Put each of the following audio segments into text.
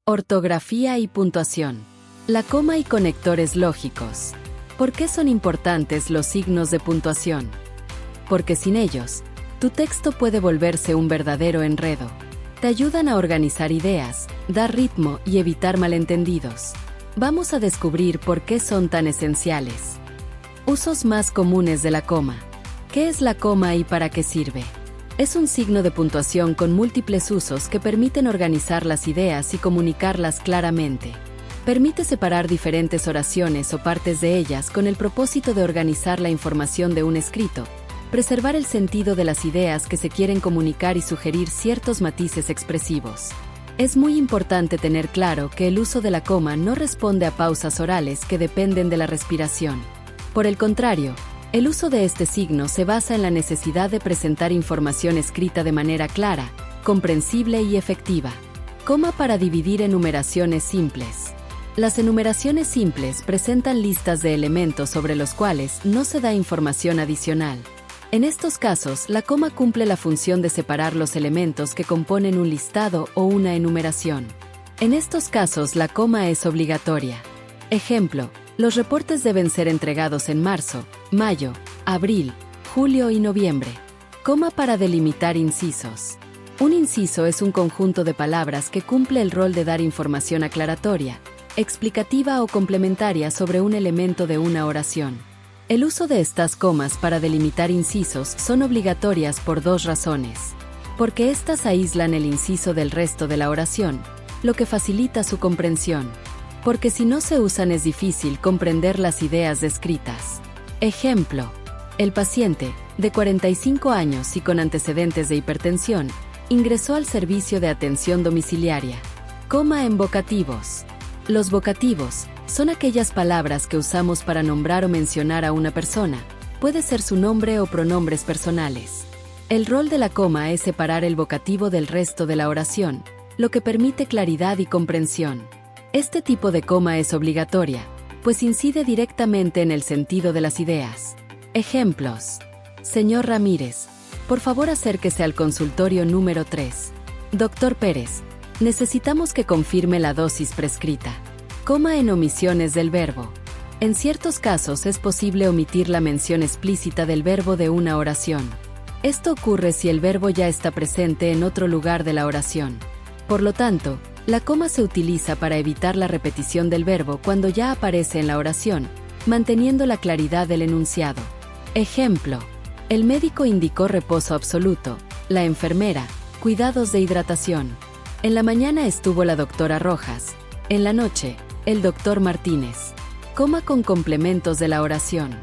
Ortografía y puntuación. La coma y conectores lógicos. ¿Por qué son importantes los signos de puntuación? Porque sin ellos, tu texto puede volverse un verdadero enredo. Te ayudan a organizar ideas, dar ritmo y evitar malentendidos. Vamos a descubrir por qué son tan esenciales. Usos más comunes de la coma. ¿Qué es la coma y para qué sirve? Es un signo de puntuación con múltiples usos que permiten organizar las ideas y comunicarlas claramente. Permite separar diferentes oraciones o partes de ellas con el propósito de organizar la información de un escrito, preservar el sentido de las ideas que se quieren comunicar y sugerir ciertos matices expresivos. Es muy importante tener claro que el uso de la coma no responde a pausas orales que dependen de la respiración. Por el contrario, el uso de este signo se basa en la necesidad de presentar información escrita de manera clara, comprensible y efectiva. Coma para dividir enumeraciones simples. Las enumeraciones simples presentan listas de elementos sobre los cuales no se da información adicional. En estos casos, la coma cumple la función de separar los elementos que componen un listado o una enumeración. En estos casos, la coma es obligatoria. Ejemplo: los reportes deben ser entregados en marzo, mayo, abril, julio y noviembre. Coma para delimitar incisos. Un inciso es un conjunto de palabras que cumple el rol de dar información aclaratoria, explicativa o complementaria sobre un elemento de una oración. El uso de estas comas para delimitar incisos son obligatorias por dos razones. Porque éstas aíslan el inciso del resto de la oración, lo que facilita su comprensión. Porque si no se usan es difícil comprender las ideas descritas. Ejemplo: el paciente, de 45 años y con antecedentes de hipertensión, ingresó al servicio de atención domiciliaria. Coma en vocativos. Los vocativos son aquellas palabras que usamos para nombrar o mencionar a una persona, puede ser su nombre o pronombres personales. El rol de la coma es separar el vocativo del resto de la oración, lo que permite claridad y comprensión. Este tipo de coma es obligatoria, pues incide directamente en el sentido de las ideas. Ejemplos: señor Ramírez, por favor acérquese al consultorio número 3. Doctor Pérez, necesitamos que confirme la dosis prescrita. Coma en omisiones del verbo. En ciertos casos es posible omitir la mención explícita del verbo de una oración. Esto ocurre si el verbo ya está presente en otro lugar de la oración. Por lo tanto, la coma se utiliza para evitar la repetición del verbo cuando ya aparece en la oración, manteniendo la claridad del enunciado. Ejemplo: el médico indicó reposo absoluto, la enfermera, cuidados de hidratación. En la mañana estuvo la doctora Rojas, en la noche, el doctor Martínez. Coma con complementos de la oración.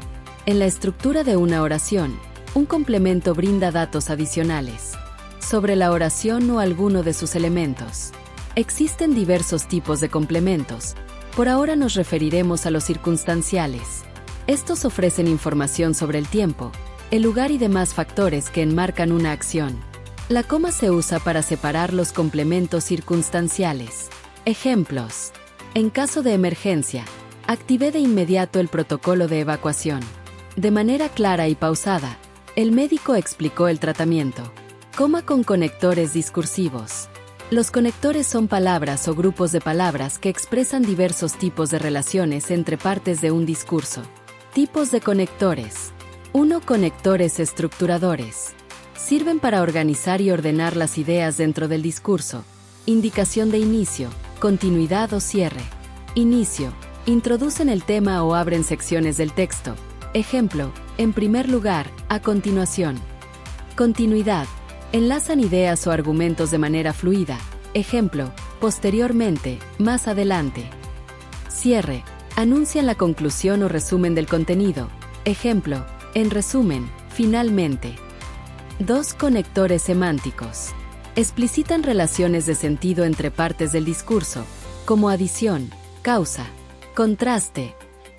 En la estructura de una oración, un complemento brinda datos adicionales sobre la oración o alguno de sus elementos. Existen diversos tipos de complementos. Por ahora nos referiremos a los circunstanciales. Estos ofrecen información sobre el tiempo, el lugar y demás factores que enmarcan una acción. La coma se usa para separar los complementos circunstanciales. Ejemplos: en caso de emergencia, activé de inmediato el protocolo de evacuación. De manera clara y pausada, el médico explicó el tratamiento. Coma con conectores discursivos. Los conectores son palabras o grupos de palabras que expresan diversos tipos de relaciones entre partes de un discurso. Tipos de conectores. 1. Conectores estructuradores. Sirven para organizar y ordenar las ideas dentro del discurso. Indicación de inicio, continuidad o cierre. Inicio. Introducen el tema o abren secciones del texto. Ejemplo: en primer lugar, a continuación. Continuidad. Enlazan ideas o argumentos de manera fluida. Ejemplo: posteriormente, más adelante. Cierre. Anuncian la conclusión o resumen del contenido. Ejemplo: en resumen, finalmente. 2. Conectores semánticos. Explicitan relaciones de sentido entre partes del discurso, como adición, causa, contraste,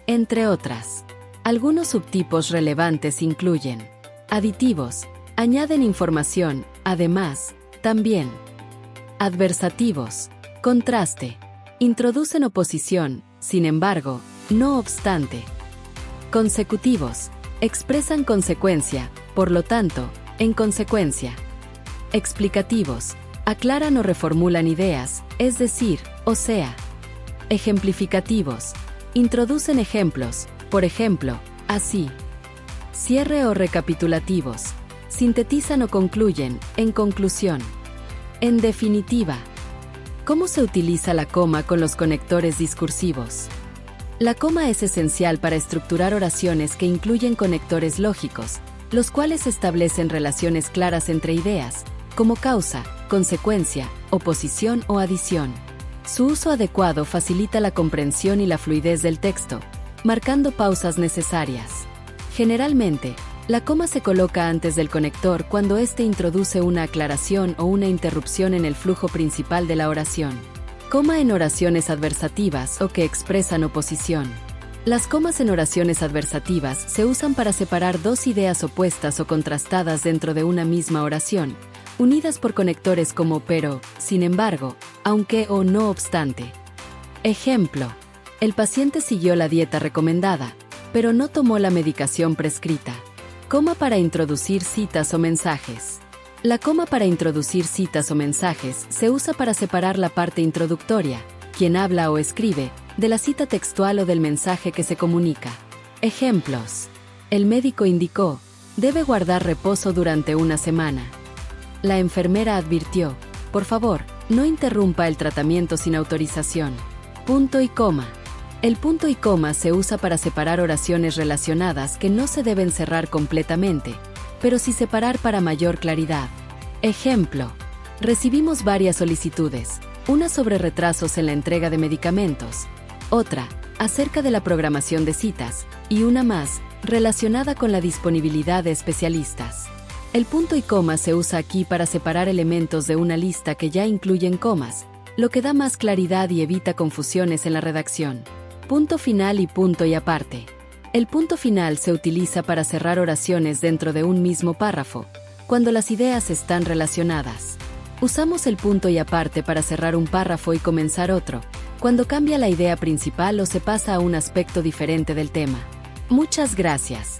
entre otras. Algunos subtipos relevantes incluyen: aditivos. Añaden información, además, también. Adversativos. Contraste. Introducen oposición, sin embargo, no obstante. Consecutivos. Expresan consecuencia, por lo tanto, en consecuencia. Explicativos. Aclaran o reformulan ideas, es decir, O sea, ejemplificativos. Introducen ejemplos, por ejemplo, así. Cierre o recapitulativos. Sintetizan o concluyen, en conclusión. En definitiva. ¿Cómo se utiliza la coma con los conectores discursivos? La coma es esencial para estructurar oraciones que incluyen conectores lógicos, los cuales establecen relaciones claras entre ideas, como causa, consecuencia, oposición o adición. Su uso adecuado facilita la comprensión y la fluidez del texto, marcando pausas necesarias. Generalmente, la coma se coloca antes del conector cuando éste introduce una aclaración o una interrupción en el flujo principal de la oración. Coma en oraciones adversativas o que expresan oposición. Las comas en oraciones adversativas se usan para separar dos ideas opuestas o contrastadas dentro de una misma oración, unidas por conectores como pero, sin embargo, aunque o no obstante. Ejemplo: el paciente siguió la dieta recomendada, pero no tomó la medicación prescrita. Coma para introducir citas o mensajes. La coma para introducir citas o mensajes se usa para separar la parte introductoria, quien habla o escribe, de la cita textual o del mensaje que se comunica. Ejemplos: el médico indicó, debe guardar reposo durante una semana. La enfermera advirtió, por favor, no interrumpa el tratamiento sin autorización. Punto y coma. El punto y coma se usa para separar oraciones relacionadas que no se deben cerrar completamente, pero sí separar para mayor claridad. Ejemplo: recibimos varias solicitudes, una sobre retrasos en la entrega de medicamentos, otra acerca de la programación de citas, y una más relacionada con la disponibilidad de especialistas. El punto y coma se usa aquí para separar elementos de una lista que ya incluyen comas, lo que da más claridad y evita confusiones en la redacción. Punto final y punto y aparte. El punto final se utiliza para cerrar oraciones dentro de un mismo párrafo, cuando las ideas están relacionadas. Usamos el punto y aparte para cerrar un párrafo y comenzar otro, cuando cambia la idea principal o se pasa a un aspecto diferente del tema. Muchas gracias.